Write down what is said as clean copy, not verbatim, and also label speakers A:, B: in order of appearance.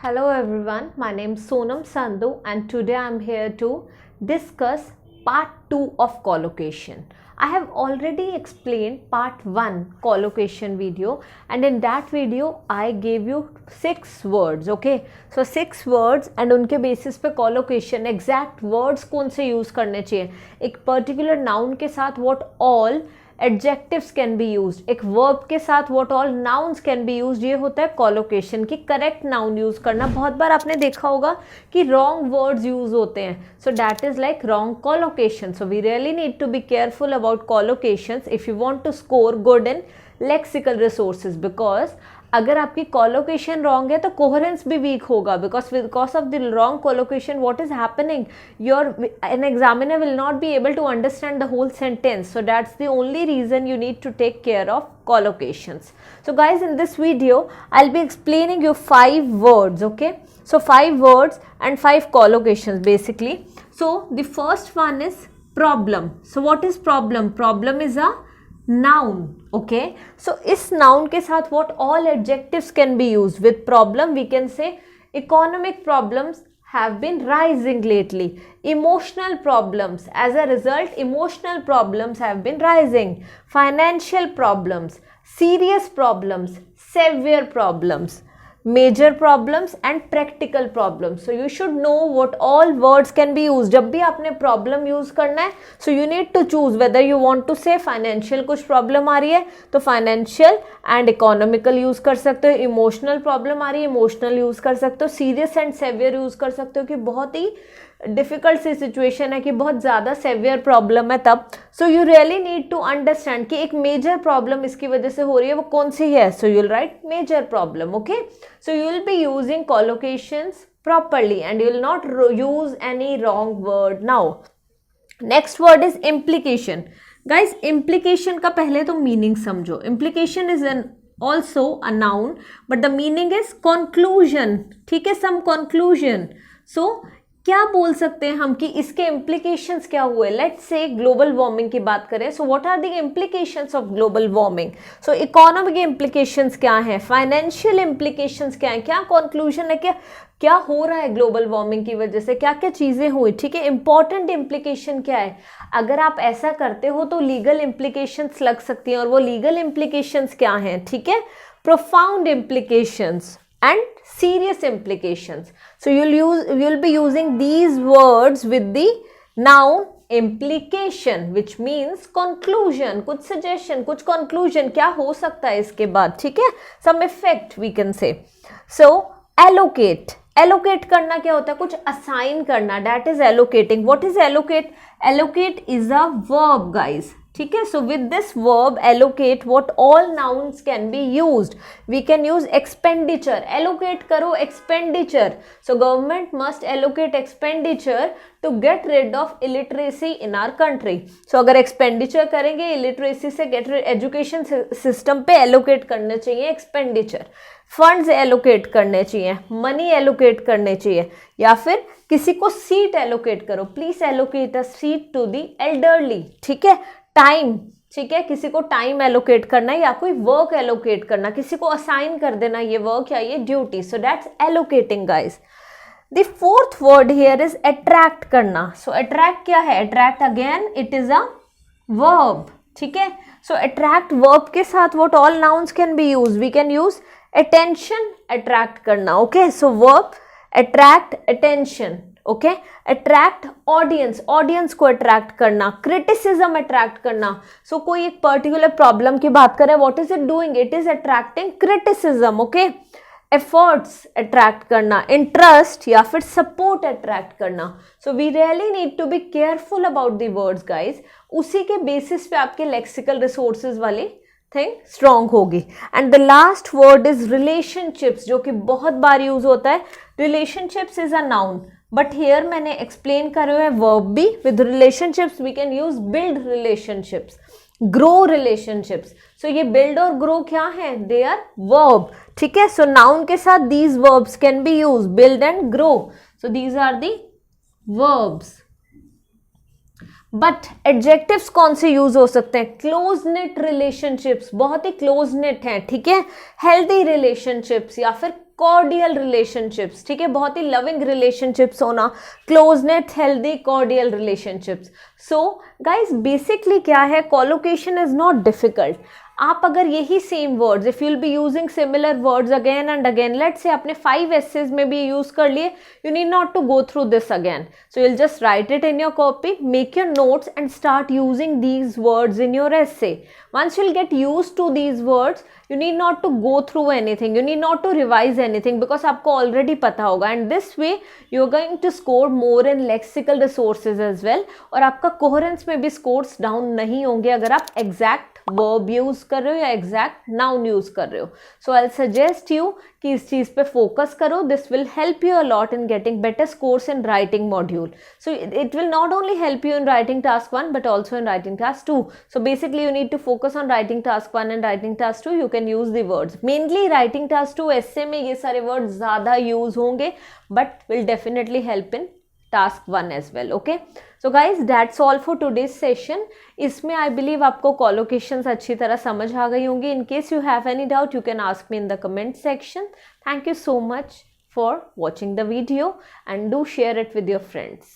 A: Hello everyone, my name is Sonam Sandhu and today I am here to discuss part 2 of collocation. I have already explained part 1 collocation video and in that video I gave you 6 words, okay? So 6 words and उनके basis पे collocation exact words कौन से use करने चाहिए, एक particular noun के साथ what all adjectives can be use, एक वर्ब के साथ what all nouns can be use, ये होता है कॉलोकेशन की करेक्ट नाउन यूज करना. बहुत बार आपने देखा होगा कि रॉन्ग वर्ड्स यूज होते हैं, so that is like wrong collocation. So we really need to be careful about collocations if you want to score good in lexical resources, because अगर आपकी कॉलोकेशन रॉन्ग है तो कोहेरेंस भी week होगा, because of the wrong collocation what is happening, an examiner will not be able to understand the whole sentence. So that's the only reason you need to take care of collocations. So guys, in this video I'll be explaining you 5 words, okay? So 5 words and 5 collocations basically. So the first one is problem. So what is problem? Problem is a noun, okay? So इस noun के साथ what all adjectives can be used with problem? We can say economic problems have been rising lately, emotional problems, as a result emotional problems have been rising, financial problems, serious problems, severe problems, major problems and practical problems. So you should know what all words can be used. जब भी आपने problem use करना है, so you need to choose whether you want to say financial कुछ problem आ रही है तो financial and economical use कर सकते हो, emotional problem आ रही है emotional use कर सकते हो, serious and severe use कर सकते हो कि बहुत ही डिफ़िकल्ट सी सिचुएशन है कि बहुत ज़्यादा सेवियर प्रॉब्लम है तब. So you really need to understand कि एक मेजर प्रॉब्लम इसकी वजह से हो रही है, वो कौन सी है. So you will write major problem, okay? So you will be using collocations properly and you will not use any wrong word. Now next word is implication. Guys implication का पहले तो मीनिंग समझो. Implication is an also a noun but the meaning is conclusion, ठीक है, some conclusion. So क्या बोल सकते हैं हम कि इसके इम्प्लीकेशंस क्या हुए. लेट्स से ग्लोबल वार्मिंग की बात करें, so what are the implications of global warming. So economic implications क्या हैं, फाइनेंशियल इम्प्लीकेशंस क्या हैं, क्या कंक्लूजन है, क्या हो रहा है ग्लोबल वार्मिंग की वजह से, क्या क्या चीज़ें हुई, ठीक है. इंपॉर्टेंट इम्प्लीकेशन क्या है, अगर आप ऐसा करते हो तो लीगल इम्प्लीकेशंस लग सकती हैं, और वो लीगल इम्प्लीकेशंस क्या हैं, ठीक है. Profound implications and serious implications. So you'll be using these words with the noun implication, which means conclusion, कुछ suggestion, कुछ conclusion, क्या हो सकता है इसके बाद, ठीक है. some effect we can say. So allocate. allocate करना क्या होता है, कुछ assign करना, that is allocating. what is allocate? allocate is a verb guys, ठीक है. So with this verb allocate what all nouns can be used. We can use expenditure, allocate करो expenditure. So government must allocate expenditure to get rid of illiteracy in our country. So अगर expenditure करेंगे illiteracy से get rid, education system पे allocate करने चाहिए expenditure, funds allocate करने चाहिए, money allocate करने चाहिए, या फिर किसी को सीट एलोकेट करो. Please allocate a seat to the elderly, ठीक है. टाइम, ठीक है, किसी को टाइम एलोकेट करना या कोई वर्क एलोकेट करना, किसी को असाइन कर देना ये वर्क या ये duty. So that's allocating guys. The fourth word here is attract करना. सो अट्रैक्ट क्या है, attract again it is a verb, ठीक है. सो अट्रैक्ट वर्ब के साथ what all nouns can be use, we can use attention, attract करना, okay. So verb attract, attention, okay. Attract audience, audience को attract करना, criticism attract करना. So कोई एक पर्टिकुलर प्रॉब्लम की बात करें, what is it doing, it is attracting criticism, okay. Efforts attract करना, इंटरेस्ट या फिर सपोर्ट अट्रैक्ट करना. So we really need to be careful about the words guys. उसी के बेसिस पे आपके लेक्सिकल रिसोर्सेज वाली थिंग स्ट्रॉन्ग होगी. And the last word is relationships, जो कि बहुत बार यूज होता है. Relationships is a noun but here मैंने एक्सप्लेन करे हुए वर्ब भी. With relationships we can use build relationships, grow relationships. So ये बिल्ड और ग्रो क्या है, दे आर वर्ब, ठीक है. सो नाउन के साथ these verbs can be use, build and grow. So these are the verbs. But adjectives कौन से यूज हो सकते हैं, क्लोज नेट रिलेशनशिप्स, बहुत ही क्लोज नेट हैं, ठीक है. हेल्दी रिलेशनशिप्स या फिर कॉर्डियल रिलेशनशिप्स, ठीक है, बहुत ही लविंग रिलेशनशिप्स होना, close knit, healthy, cordial relationships. So guys basically क्या है, कॉलोकेशन इज नॉट डिफिकल्ट. आप अगर यही same words, if you will be using similar words again and again, let's say आपने 5 एसेज में भी यूज कर लिए, you need not to go through this again. So you will just write it in your copy, make your notes and start using these words in your essay. Once you'll get used to these words, you need not to go through anything, you need not to revise anything because आपको already पता होगा. And this way you're going to score more in lexical resources as well. और आपका coherence में भी scores down नहीं होंगे अगर आप exact verb यूज कर रहे हो या exact noun यूज कर रहे हो. So I'll suggest you कि इस चीज पे फोकस करो. This will help you a lot in getting better scores in writing module. So it will not only help you in writing task 1 but also in writing task 2. So basically you need to focus on writing task 1 and writing task 2. You can use the words. Mainly writing task 2 essay में ये सारे words ज़्यादा use होंगे but will definitely help in task 1 as well. Okay, so guys that's all for today's session. इसमें I believe आपको collocations अच्छी तरह समझ आ गई होंगी. In case you have any doubt you can ask me in the comment section. Thank you so much for watching the video and do share it with your friends.